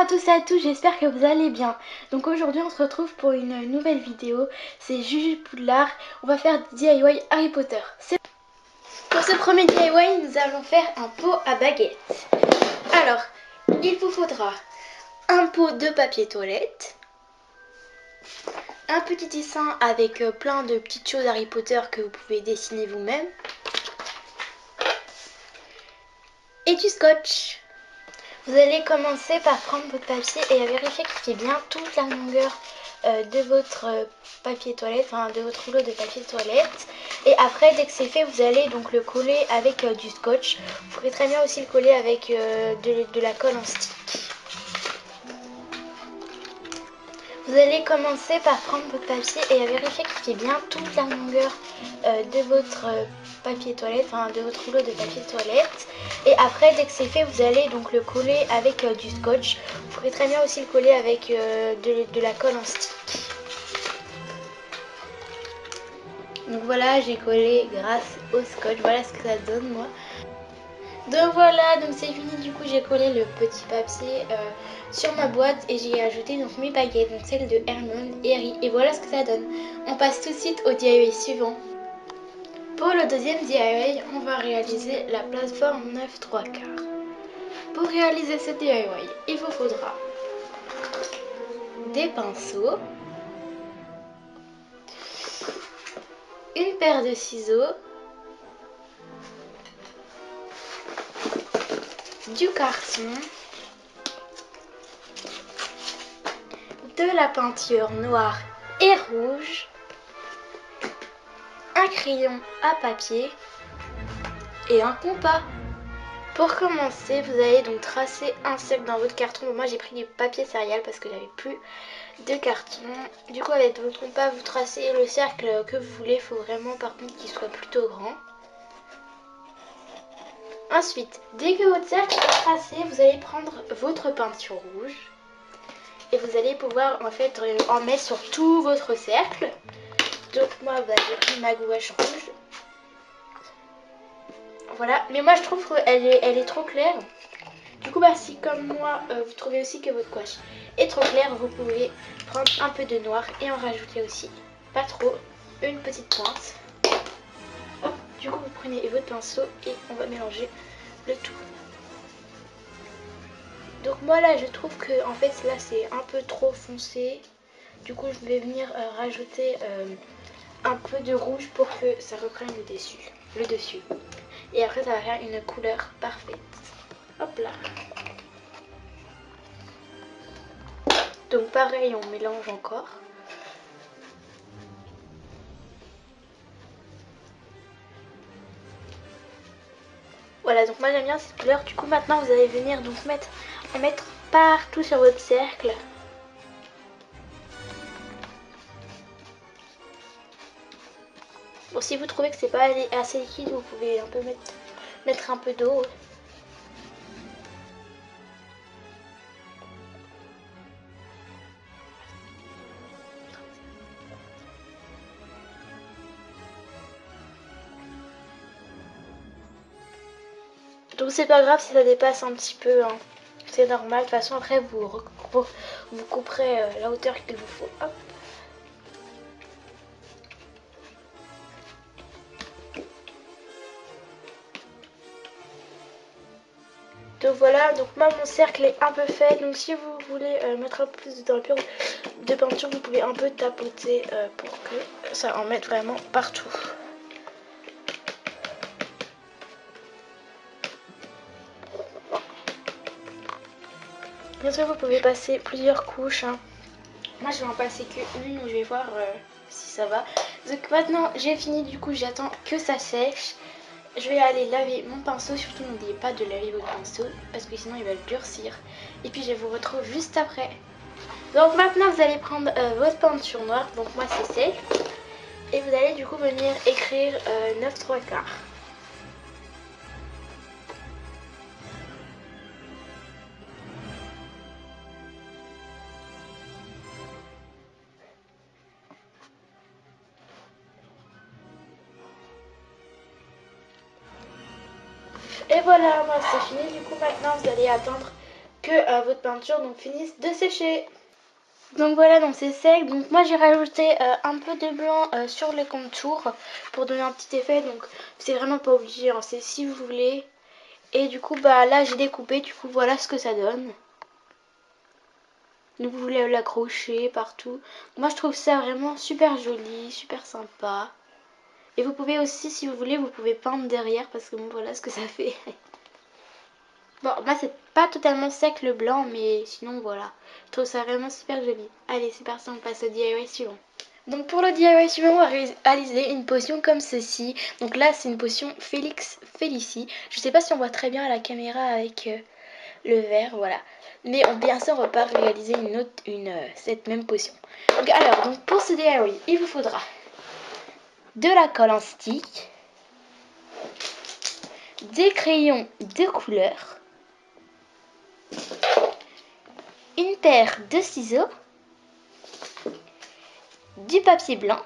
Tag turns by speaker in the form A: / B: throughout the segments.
A: à tous et à toutes, j'espère que vous allez bien. Donc aujourd'hui on se retrouve pour une nouvelle vidéo, c'est Juju Poudlard. On va faire DIY Harry Potter. Pour ce premier DIY, nous allons faire un pot à baguette. Alors, il vous faudra un pot de papier toilette, un petit dessin avec plein de petites choses Harry Potter que vous pouvez dessiner vous-même, et du scotch. Vous allez commencer par prendre votre papier et à vérifier qu'il fait bien toute la longueur de votre papier toilette, enfin de votre rouleau de papier toilette. Et après, dès que c'est fait, vous allez donc le coller avec du scotch. Vous pouvez très bien aussi le coller avec de la colle en stick. Vous allez commencer par prendre votre papier et à vérifier qu'il fait bien toute la longueur de votre papier toilette, enfin de votre rouleau de papier toilette. Et après, dès que c'est fait, vous allez donc le coller avec du scotch. Vous pouvez très bien aussi le coller avec de la colle en stick. Donc voilà, j'ai collé grâce au scotch. Voilà ce que ça donne moi. Donc voilà, donc c'est fini, du coup j'ai collé le petit papier sur ma boîte et j'ai ajouté donc mes baguettes, donc celles de Hermione et Harry, et voilà ce que ça donne. On passe tout de suite au DIY suivant. Pour le deuxième DIY, on va réaliser la plateforme 9/3. Pour réaliser ce DIY, il vous faudra des pinceaux, une paire de ciseaux, du carton, de la peinture noire et rouge, un crayon à papier et un compas. Pour commencer, vous allez donc tracer un cercle dans votre carton. Bon, moi j'ai pris du papier céréales parce que j'avais plus de carton. Du coup, avec votre compas, vous tracez le cercle que vous voulez. Il faut vraiment par contre qu'il soit plutôt grand. Ensuite, dès que votre cercle est tracé, vous allez prendre votre peinture rouge et vous allez pouvoir en fait en mettre sur tout votre cercle. Donc moi j'ai pris ma gouache rouge. Voilà, mais moi je trouve qu'elle est trop claire. Du coup, si comme moi, vous trouvez aussi que votre gouache est trop claire, vous pouvez prendre un peu de noir et en rajouter aussi, pas trop, une petite pointe. Hop, du coup, vous prenez votre pinceau et on va mélanger le tout. Donc moi là, je trouve que en fait là c'est un peu trop foncé. Du coup, je vais venir rajouter un peu de rouge pour que ça reprenne le dessus. Et après, ça va faire une couleur parfaite. Hop là. Donc pareil, on mélange encore. Voilà, donc moi j'aime bien cette couleur. Du coup maintenant vous allez venir donc en mettre partout sur votre cercle. Bon, si vous trouvez que c'est pas assez liquide, vous pouvez un peu mettre un peu d'eau. Donc c'est pas grave si ça dépasse un petit peu, hein. C'est normal. De toute façon après vous couperez la hauteur qu'il vous faut. Hop. Donc voilà, donc moi mon cercle est un peu fait. Donc si vous voulez mettre un peu plus de peinture, vous pouvez un peu tapoter pour que ça en mette vraiment partout. Bien sûr, vous pouvez passer plusieurs couches, hein. Moi, je vais en passer qu'une, je vais voir si ça va. Donc maintenant, j'ai fini, du coup, j'attends que ça sèche. Je vais aller laver mon pinceau, surtout n'oubliez pas de laver votre pinceau, parce que sinon il va durcir. Et puis je vous retrouve juste après. Donc maintenant, vous allez prendre votre peinture noire, donc moi c'est sec. Et vous allez du coup venir écrire 9/3. Et voilà, moi c'est fini. Du coup maintenant vous allez attendre que votre peinture donc finisse de sécher. Donc voilà, donc c'est sec. Donc moi j'ai rajouté un peu de blanc sur les contours pour donner un petit effet. Donc c'est vraiment pas obligé, hein, c'est si vous voulez. Et du coup bah là j'ai découpé, du coup voilà ce que ça donne. Donc vous voulez l'accrocher partout. Moi je trouve ça vraiment super joli, super sympa. Et vous pouvez aussi, si vous voulez, vous pouvez peindre derrière parce que bon voilà ce que ça fait. Bon, moi c'est pas totalement sec le blanc, mais sinon voilà. Je trouve ça vraiment super joli. Allez, c'est parti, on passe au DIY suivant. Donc pour le DIY suivant, on va réaliser une potion comme ceci. Donc là, c'est une potion Félix Félicie. Je sais pas si on voit très bien à la caméra avec le verre, voilà. Mais bien sûr, on va pas réaliser cette même potion. Donc alors, donc pour ce DIY, il vous faudra de la colle en stick, des crayons de couleur, une paire de ciseaux, du papier blanc,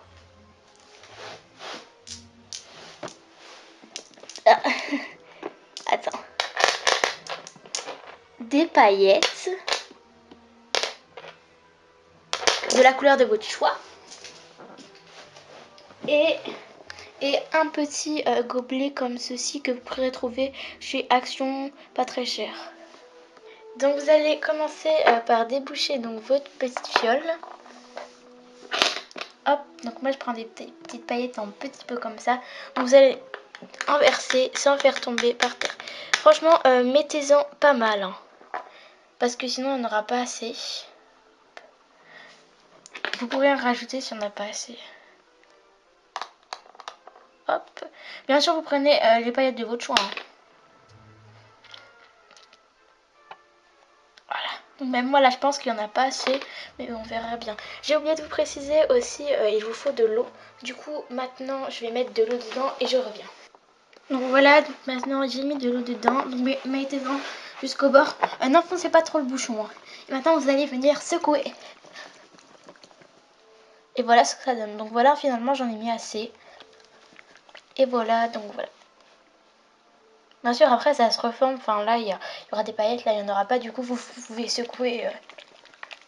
A: attends, des paillettes, de la couleur de votre choix, et un petit gobelet comme ceci que vous pourrez trouver chez Action, pas très cher. Donc vous allez commencer par déboucher donc votre petite fiole. Hop, donc moi je prends des petites paillettes en petit peu comme ça. Donc vous allez inverser sans faire tomber par terre. Franchement, mettez-en pas mal, hein, parce que sinon on n'aura pas assez. Vous pourrez en rajouter si on n'a pas assez. Hop. Bien sûr, vous prenez les paillettes de votre choix, hein. Voilà. Donc même moi là, je pense qu'il n'y en a pas assez, mais on verra bien. J'ai oublié de vous préciser aussi, il vous faut de l'eau. Du coup, maintenant, je vais mettre de l'eau dedans et je reviens. Donc voilà, donc maintenant j'ai mis de l'eau dedans. Donc mettez-en jusqu'au bord. N'enfoncez pas trop le bouchon, hein. Et maintenant, vous allez venir secouer. Et voilà ce que ça donne. Donc voilà, finalement, j'en ai mis assez. Et voilà, donc voilà. Bien sûr, après, ça se reforme. Enfin, là, il y aura des paillettes. Là, il n'y en aura pas. Du coup, vous pouvez secouer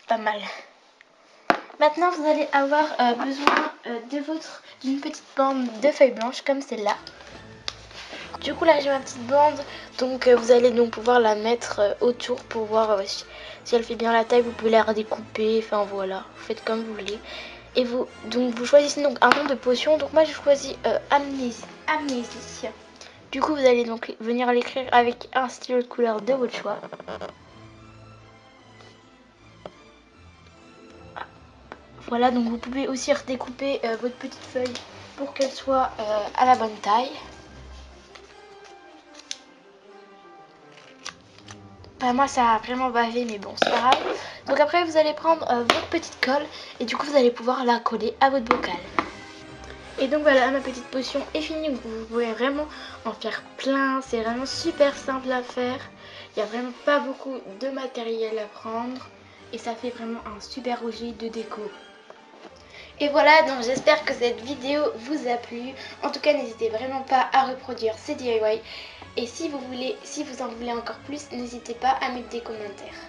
A: pas mal. Maintenant, vous allez avoir besoin d'une petite bande de feuilles blanches comme celle-là. Du coup, là, j'ai ma petite bande. Donc, vous allez donc pouvoir la mettre autour pour voir si elle fait bien la taille. Vous pouvez la redécouper. Enfin, voilà. Vous faites comme vous voulez. Et vous choisissez donc un nom de potion. Donc, moi, j'ai choisi Amnésie. Du coup, vous allez donc venir l'écrire avec un stylo de couleur de votre choix. Voilà, donc vous pouvez aussi redécouper votre petite feuille pour qu'elle soit à la bonne taille. Bah, moi, ça a vraiment bavé, mais bon, c'est pas grave. Donc après, vous allez prendre votre petite colle et du coup, vous allez pouvoir la coller à votre bocal. Et donc voilà, ma petite potion est finie. Vous pouvez vraiment en faire plein. C'est vraiment super simple à faire. Il n'y a vraiment pas beaucoup de matériel à prendre. Et ça fait vraiment un super objet de déco. Et voilà, donc j'espère que cette vidéo vous a plu. En tout cas, n'hésitez vraiment pas à reproduire ces DIY. Et si vous en voulez encore plus, n'hésitez pas à mettre des commentaires.